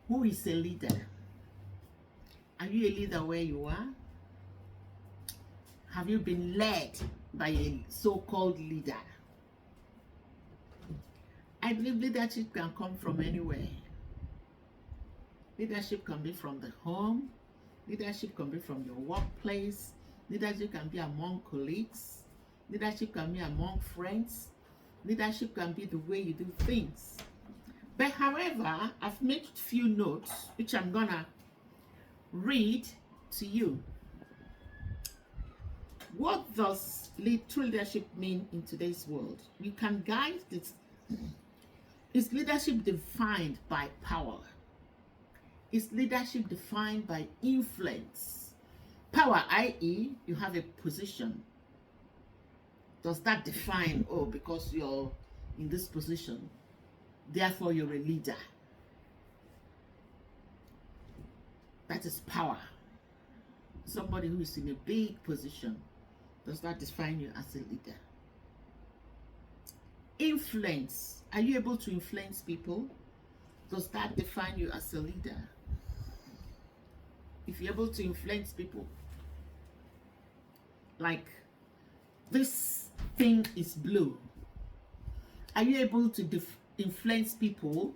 Who is a leader? Are you a leader where you are? Have you been led by a so-called leader? I believe leadership can come from anywhere. Leadership can be from the home. Leadership can be from your workplace. Leadership can be among colleagues. Leadership can be among friends. Leadership can be the way you do things. But however, I've made few notes which I'm gonna read to you. What does true leadership mean in today's world? You can guide this. Is leadership defined by power? Is leadership defined by influence? Power, i.e., you have a position. Does that define, oh, because you're in this position, therefore you're a leader? That is power. Somebody who is in a big position, does that define you as a leader? Influence. Are you able to influence people? Does that define you as a leader? If you're able to influence people, like this thing is blue, are you able to influence people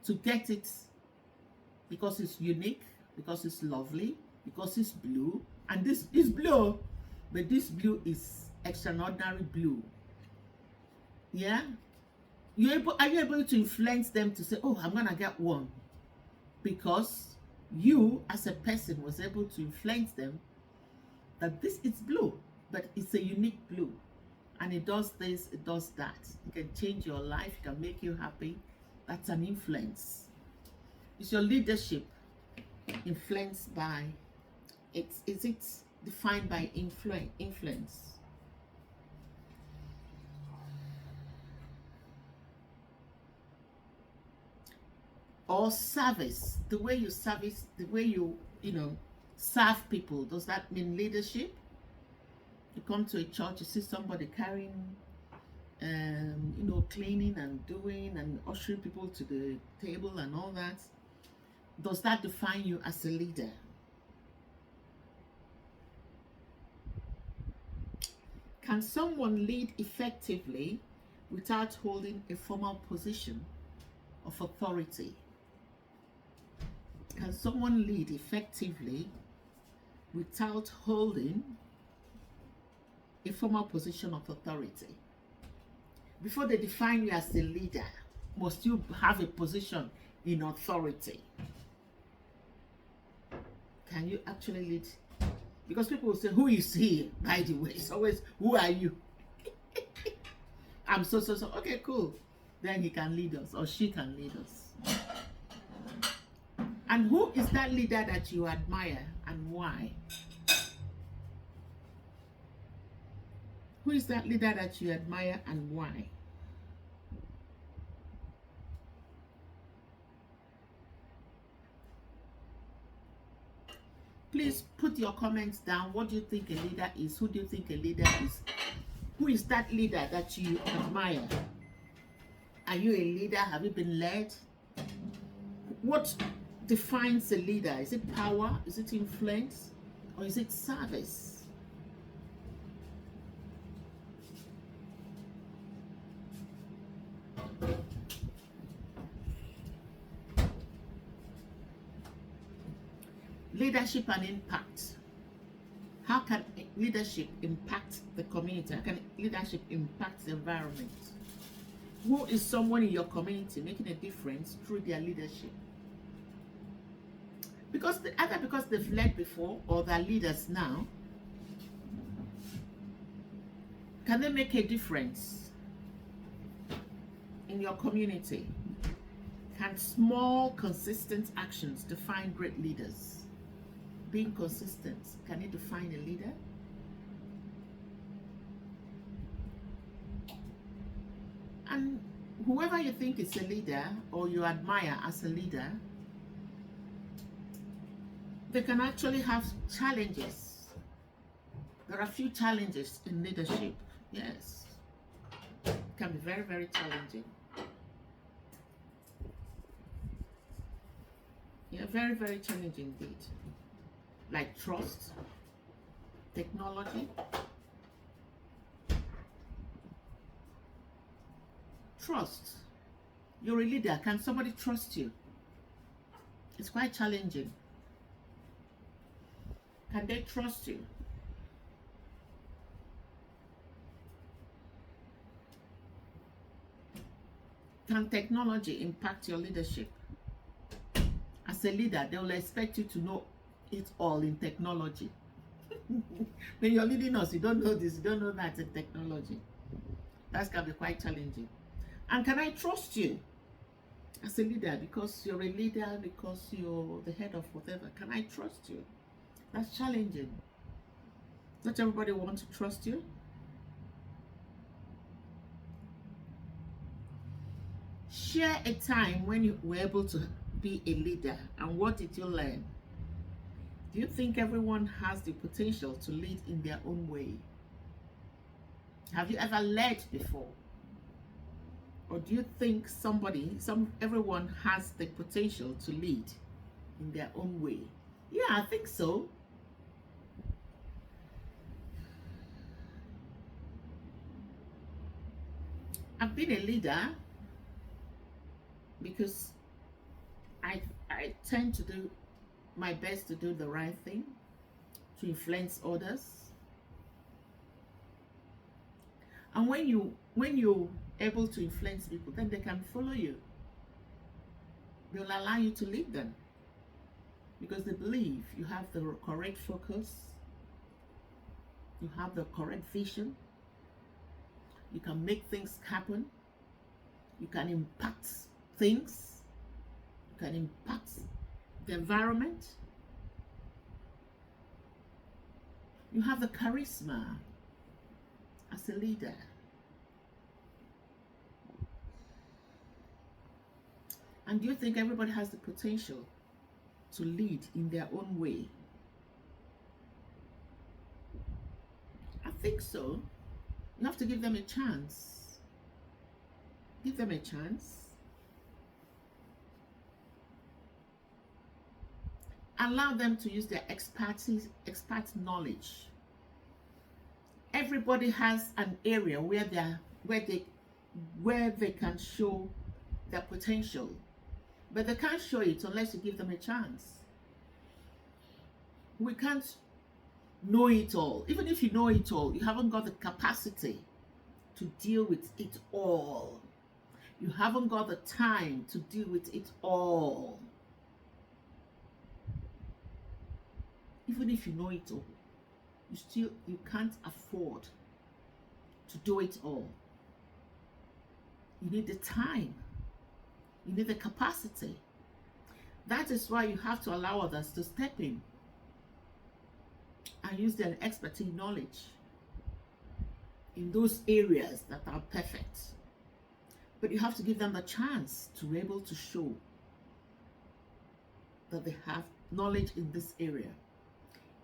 to get it because it's unique, because it's lovely, because it's blue? And this is blue, but this blue is extraordinary blue. Yeah? Are you able to influence them to say, oh, I'm gonna get one? Because you as a person was able to influence them that this is blue, but it's a unique blue. And it does this, it does that. It can change your life, it can make you happy. That's an influence. Is your leadership influenced by is it defined by influence? Or service, the way you service, the way you serve people, does that mean leadership? You come to a church, you see somebody carrying cleaning and doing and ushering people to the table and all that. Does that define you as a leader? Can someone lead effectively without holding a formal position of authority? Can someone lead effectively without holding a formal position of authority? Before they define you as a leader, must you have a position in authority? Can you actually lead? Because people will say, who is he? By the way, it's always, who are you? I'm so. Okay, cool. Then he can lead us, or she can lead us. And who is that leader that you admire and why? Who is that leader that you admire and why? Please put your comments down. What do you think a leader is? Who do you think a leader is? Who is that leader that you admire? Are you a leader? Have you been led? What defines a leader? Is it power? Is it influence? Or is it service? Leadership and impact. How can leadership impact the community? How can leadership impact the environment? Who is someone in your community making a difference through their leadership? Because either because they've led before or they're leaders now, can they make a difference in your community? Can small, consistent actions define great leaders? Being consistent, can it define a leader? And whoever you think is a leader or you admire as a leader, they can actually have challenges. There are a few challenges in leadership. Yes. It can be very, very challenging. Yeah, very, very challenging indeed. Like trust, technology, trust. You're a leader. Can somebody trust you? It's quite challenging. Can they trust you? Can technology impact your leadership? As a leader, they will expect you to know it all in technology. When you're leading us, you don't know this, you don't know that in technology. That can be quite challenging. And can I trust you as a leader because you're a leader, because you're the head of whatever? Can I trust you? That's challenging. Not everybody wants to trust you. Share a time when you were able to be a leader, and what did you learn? Do you think everyone has the potential to lead in their own way? Have you ever led before? Or do you think everyone has the potential to lead in their own way? Yeah, I think so. I've been a leader because I tend to do my best to do the right thing, to influence others. And when you're able to influence people, then they can follow you. They'll allow you to lead them because they believe you have the correct focus, you have the correct vision, you can make things happen, you can impact things, you can impact the environment. You have the charisma as a leader. And do you think everybody has the potential to lead in their own way? I think so. You have to give them a chance. Give them a chance. Allow them to use their expertise, expert knowledge. Everybody has an area where they can show their potential, but they can't show it unless you give them a chance. We can't know it all. Even if you know it all, you haven't got the capacity to deal with it all. You haven't got the time to deal with it all. Even if you know it all, you can't afford to do it all. You need the time. You need the capacity. That is why you have to allow others to step in and use their expertise knowledge in those areas that are perfect. But you have to give them the chance to be able to show that they have knowledge in this area.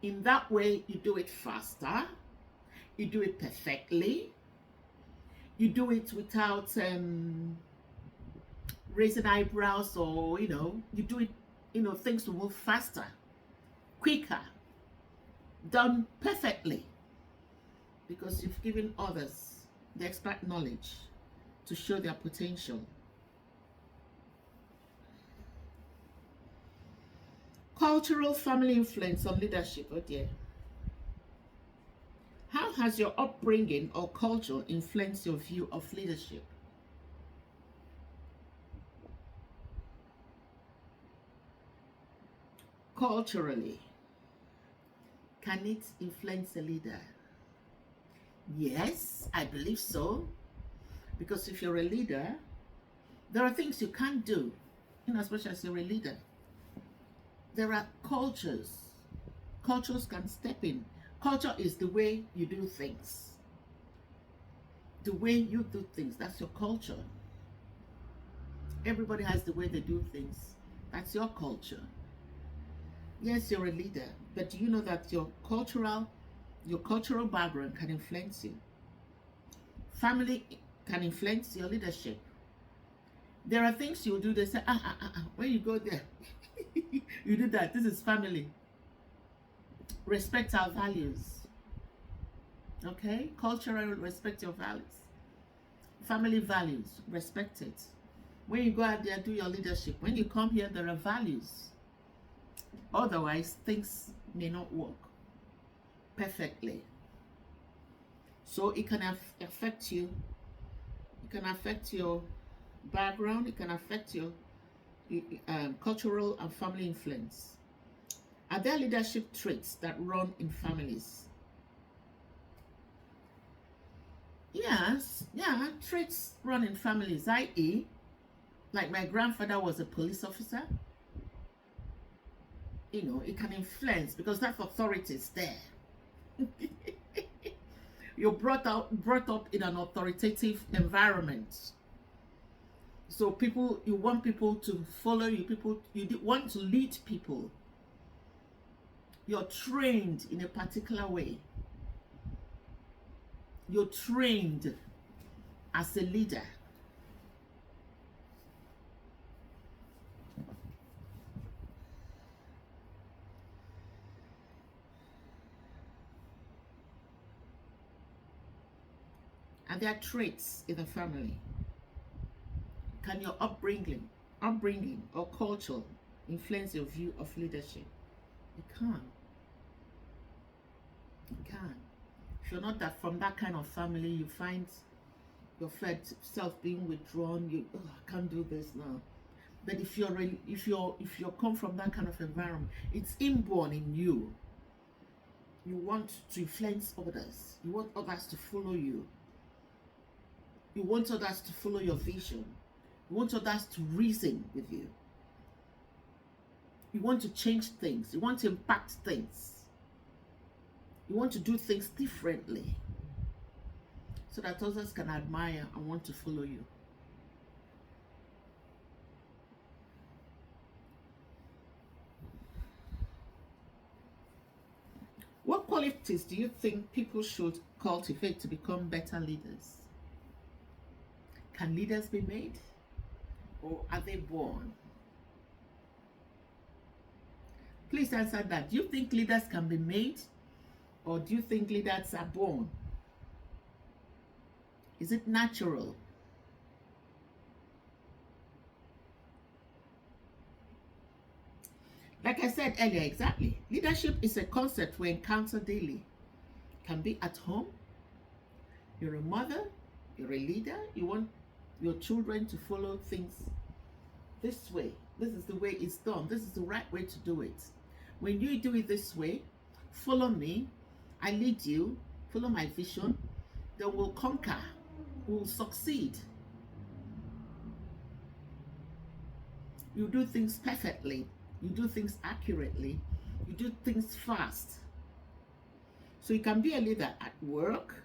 In that way, you do it faster, you do it perfectly, you do it without raising eyebrows, or you do it, things will move faster, quicker, done perfectly, because you've given others the expert knowledge to show their potential. Cultural family influence on leadership. Oh dear. How has your upbringing or culture influenced your view of leadership? Culturally, can it influence a leader? Yes, I believe so. Because if you're a leader, there are things you can't do, especially as you're a leader. There are cultures. Cultures can step in. Culture is the way you do things. The way you do things, that's your culture. Everybody has the way they do things. That's your culture. Yes, you're a leader, but do you know that your cultural background can influence you? Family can influence your leadership. There are things you'll do, they say, when you go there, You do that. This is family. Respect our values. Okay? Cultural, respect your values. Family values, respect it. When you go out there, do your leadership. When you come here, there are values. Otherwise, things may not work perfectly. So it can affect you. It can affect your background. It can affect your cultural and family influence. Are there leadership traits that run in families? Yes, yeah, traits run in families, i.e., like my grandfather was a police officer. You know, it can influence because that authority is there. You're brought up in an authoritative environment. So you want people to follow you. You want to lead people. You're trained in a particular way. You're trained as a leader. And there are traits in the family. Can your upbringing or culture influence your view of leadership? It can. It can. If you're not from that kind of family, you find yourself being withdrawn. I can't do this now. But if you come from that kind of environment, it's inborn in you. You want to influence others. You want others to follow you. You want others to follow your vision. You want others to reason with you. You want to change things. You want to impact things. You want to do things differently so that others can admire and want to follow you. What qualities do you think people should cultivate to become better leaders? Can leaders be made, or are they born? Please answer that. Do you think leaders can be made, or do you think leaders are born? Is it natural? Like I said earlier, exactly. Leadership is a concept we encounter daily. It can be at home. You're a mother, you're a leader, you want your children to follow things this way. This is the way it's done. This is the right way to do it. When you do it this way, follow me, I lead you, follow my vision, then we'll conquer, we'll succeed. You do things perfectly, you do things accurately, you do things fast. So you can be a leader at work,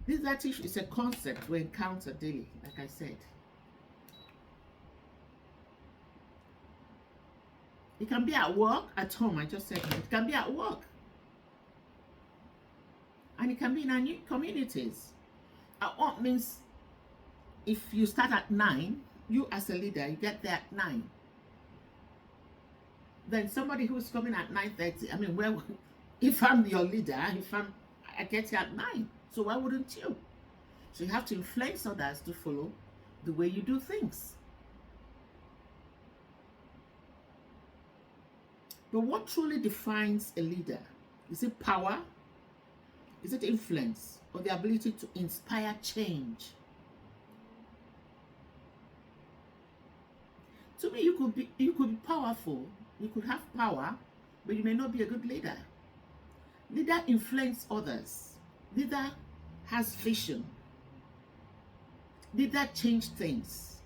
leadership is a concept we encounter daily, like I said. It can be at work, at home, I just said that. It can be at work. And it can be in our new communities. At work means if you start at 9, you as a leader, you get there at 9. Then somebody who's coming at 9:30, I mean, well, if I'm your leader, I get here at 9. So why wouldn't you? So you have to influence others to follow the way you do things. But what truly defines a leader? Is it power? Is it influence? Or the ability to inspire change? To me, you could be powerful. You could have power, but you may not be a good leader. Leader influence others. Leader has vision. Leader change things.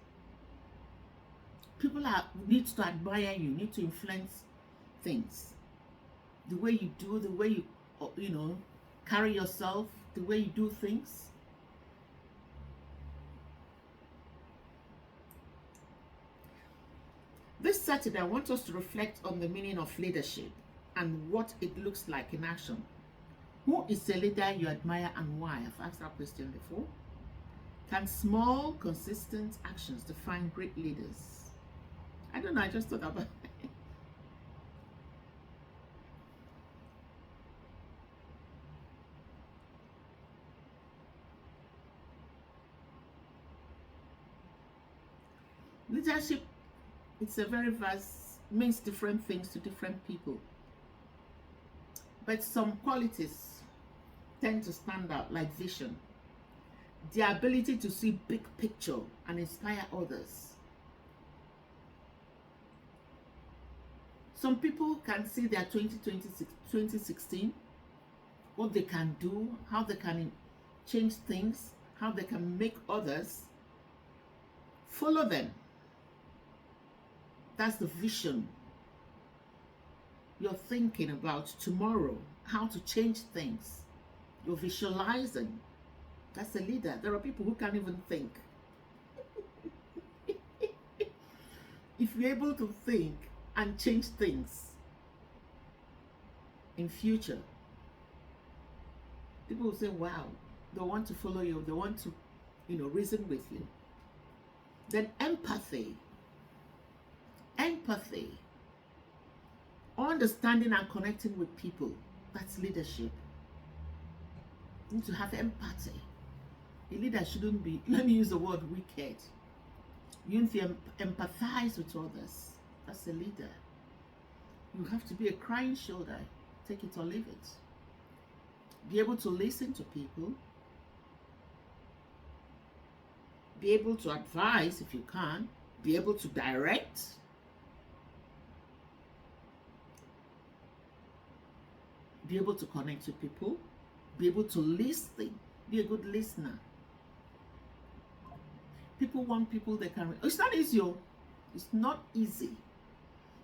People need to admire you, need to influence things. The way you do, the way you carry yourself, the way you do things. This Saturday, I want us to reflect on the meaning of leadership and what it looks like in action. Who is a leader you admire and why? I've asked that question before. Can small, consistent actions define great leaders? I don't know, I just thought about it. Leadership, it's a very vast, means different things to different people. But some qualities tend to stand out, like vision, the ability to see big picture and inspire others. Some people can see their 2016, what they can do, how they can change things, how they can make others follow them. That's the vision. You're thinking about tomorrow, how to change things. You're visualizing. That's a leader. There are people who can't even think. If you're able to think and change things in future, people will say, wow, they want to follow you, they want to, reason with you. Then empathy, understanding and connecting with people, that's leadership. You need to have empathy. A leader shouldn't be, let me use the word wicked. You need to empathize with others. That's a leader. You have to be a crying shoulder. Take it or leave it. Be able to listen to people. Be able to advise if you can. Be able to direct. Be able to connect with people. Be able to listen. Be a good listener. People want people they can. It's not easy. It's not easy.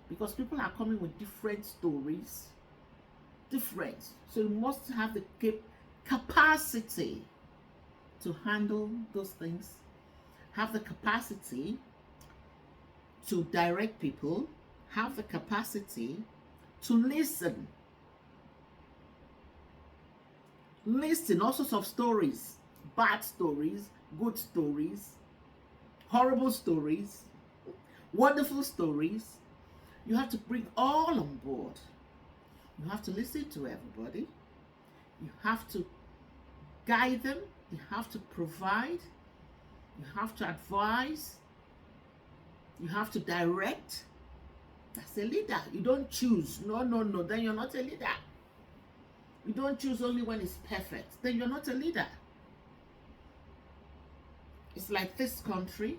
Because people are coming with different stories. Different. So you must have the capacity to handle those things. Have the capacity to direct people. Have the capacity to listen. Listen, all sorts of stories, bad stories, good stories, horrible stories, wonderful stories. You have to bring all on board. You have to listen to everybody. You have to guide them. You have to provide. You have to advise. You have to direct. That's a leader. You don't choose. No. Then you're not a leader. You don't choose only when it's perfect. Then you're not a leader. It's like this country.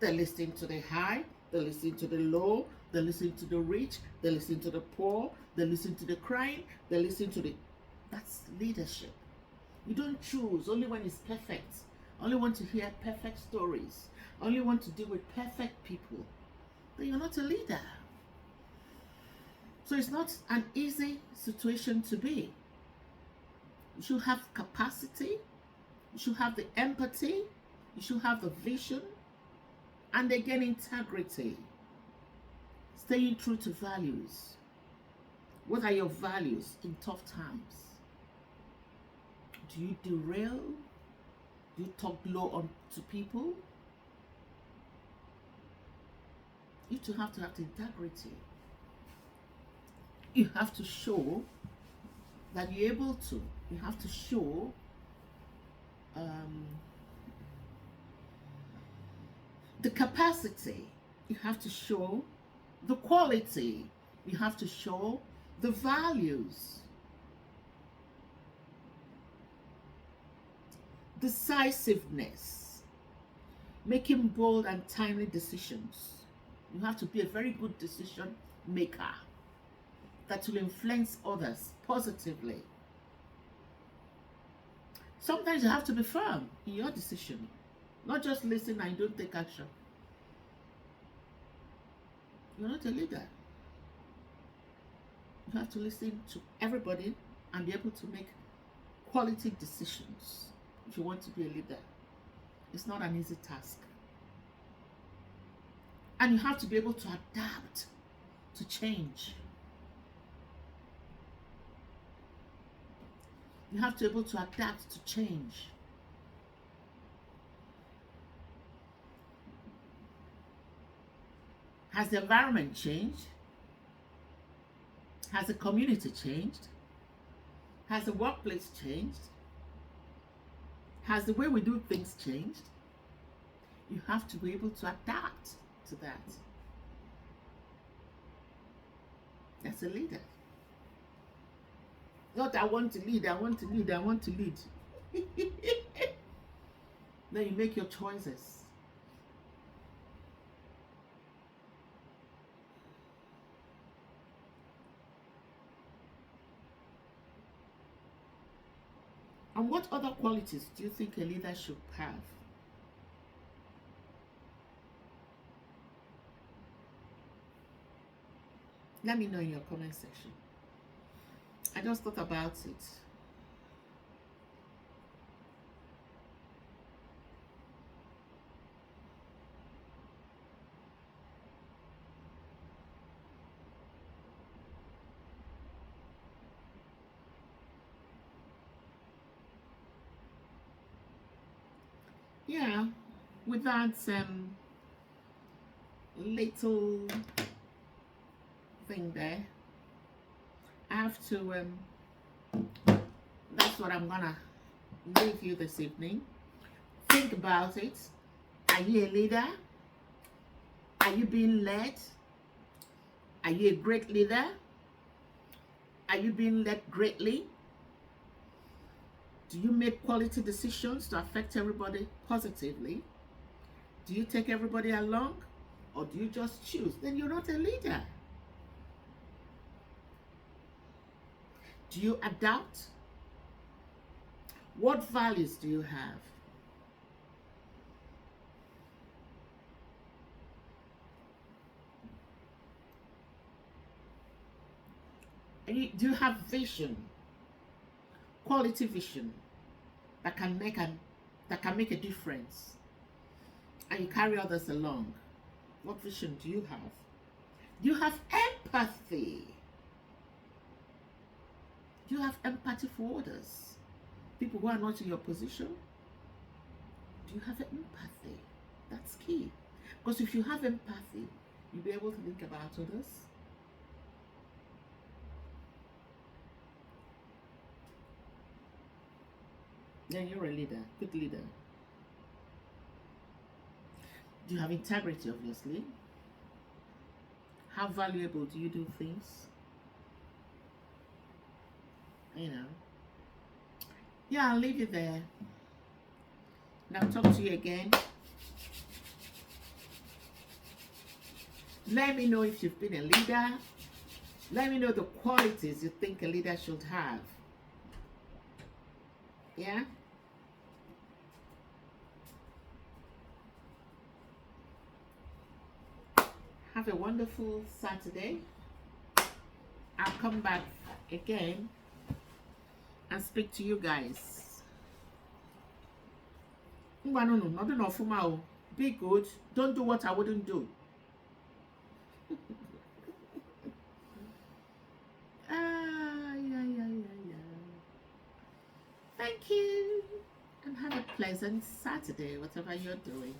They're listening to the high. They're listening to the low. They're listening to the rich. They're listening to the poor. They're listening to the crying. They're listening to the... That's leadership. You don't choose only when it's perfect. Only want to hear perfect stories. Only want to deal with perfect people. Then you're not a leader. So it's not an easy situation to be. You should have capacity. You should have the empathy. You should have the vision. And again, integrity. Staying true to values. What are your values in tough times? Do you derail? Do you talk low on to people? You have to have the integrity. You have to show that you're able to. You have to show the capacity. You have to show the quality. You have to show the values. Decisiveness. Making bold and timely decisions. You have to be a very good decision maker that will influence others positively. Sometimes you have to be firm in your decision, not just listen and don't take action. You're not a leader. You have to listen to everybody and be able to make quality decisions if you want to be a leader. It's not an easy task. And you have to be able to adapt to change. You have to be able to adapt to change. Has the environment changed? Has the community changed? Has the workplace changed? Has the way we do things changed? You have to be able to adapt to that. As a leader. Not I want to lead, I want to lead, I want to lead. Then you make your choices. And what other qualities do you think a leader should have? Let me know in your comment section. I just thought about it. Yeah, with that little thing there, I have to that's what I'm gonna leave you this evening. Think about it. Are you a leader? Are you being led? Are you a great leader? Are you being led greatly? Do you make quality decisions to affect everybody positively? Do you take everybody along? Or do you just choose? Then you're not a leader. Do you adapt? What values do you have? Do you have vision? Quality vision that can make a difference, and you carry others along. What vision do you have? Do you have empathy? Do you have empathy for others? People who are not in your position? Do you have empathy? That's key. Because if you have empathy, you'll be able to think about others. Then you're a leader, good leader. Do you have integrity, obviously? How valuable do you do things? You know. Yeah, I'll leave you there. Now talk to you again. Let me know if you've been a leader. Let me know the qualities you think a leader should have. Yeah? Have a wonderful Saturday. I'll come back again and speak to you guys. Be good. Don't do what I wouldn't do. Thank you. And have a pleasant Saturday, whatever you're doing.